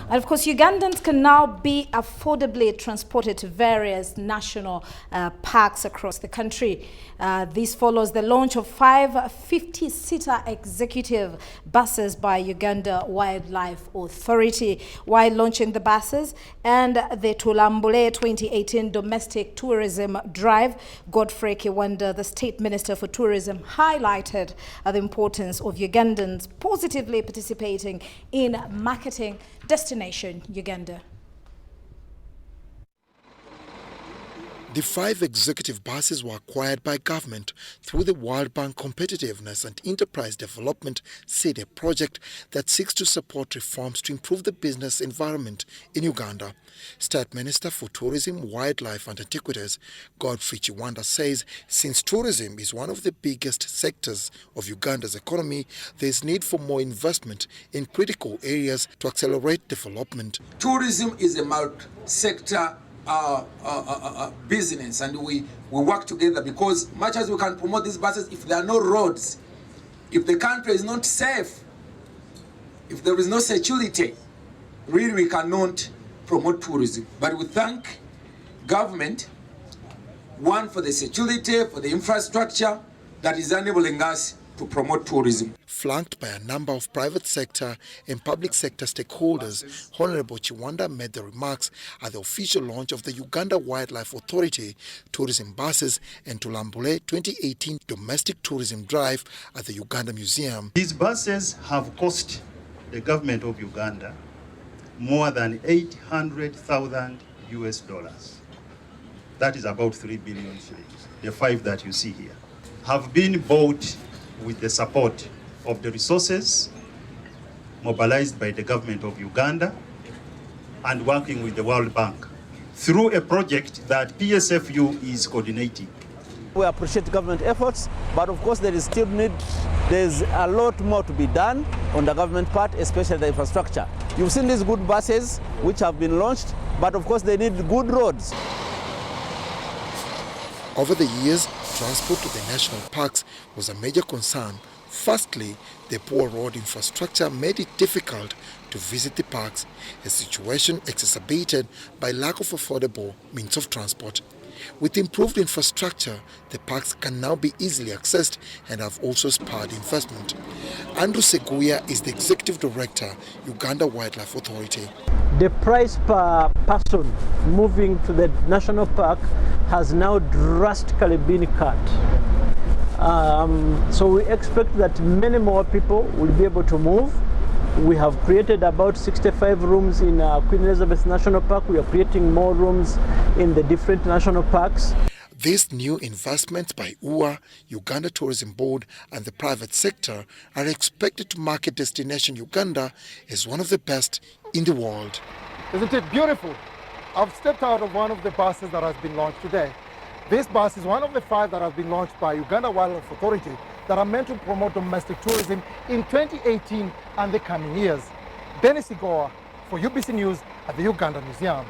And of course, Ugandans can now be affordably transported to various national parks across the country. This follows the launch of 5 50-seater executive buses by Uganda Wildlife Authority. While launching the buses and the Tulambule 2018 Domestic Tourism Drive, Godfrey Kiwanda, the State Minister for Tourism, highlighted the importance of Ugandans positively participating in marketing Destination Uganda. The 5 executive buses were acquired by government through the World Bank Competitiveness and Enterprise Development (SEDE) project that seeks to support reforms to improve the business environment in Uganda. State Minister for Tourism, Wildlife and Antiquities, Godfrey Kiwanda, says since tourism is one of the biggest sectors of Uganda's economy, there is need for more investment in critical areas to accelerate development. Tourism is a multi-sector business, and we work together, because much as we can promote these buses, if there are no roads, if the country is not safe, if there is no security, really we cannot promote tourism. But we thank government, one, for the security, for the infrastructure that is enabling us to promote tourism. Flanked by a number of private sector and public sector stakeholders, Honorable Kiwanda made the remarks at the official launch of the Uganda Wildlife Authority tourism buses and Tulambule 2018 Domestic Tourism Drive at the Uganda Museum. These buses have cost the government of Uganda more than $800,000 US. That is about 3 billion shillings. The 5 that you see here have been bought with the support of the resources mobilized by the government of Uganda and working with the World Bank through a project that PSFU is coordinating. We appreciate government efforts, but of course there's a lot more to be done on the government part, especially the infrastructure. You've seen these good buses which have been launched, but of course they need good roads. Over the years, transport to the national parks was a major concern. Firstly, the poor road infrastructure made it difficult to visit the parks, a situation exacerbated by lack of affordable means of transport. With improved infrastructure, the parks can now be easily accessed and have also spurred investment. Andrew Seguya is the Executive Director, Uganda Wildlife Authority. The price per person moving to the national park has now drastically been cut. So we expect that many more people will be able to move. We have created about 65 rooms in Queen Elizabeth National Park. We are creating more rooms in the different national parks. These new investments by UA, Uganda Tourism Board and the private sector are expected to market Destination Uganda as one of the best in the world. Isn't it beautiful? I've stepped out of one of the buses that has been launched today. This bus is one of the 5 that have been launched by Uganda Wildlife Authority that are meant to promote domestic tourism in 2018 and the coming years. Dennis Igoa for UBC News at the Uganda Museum.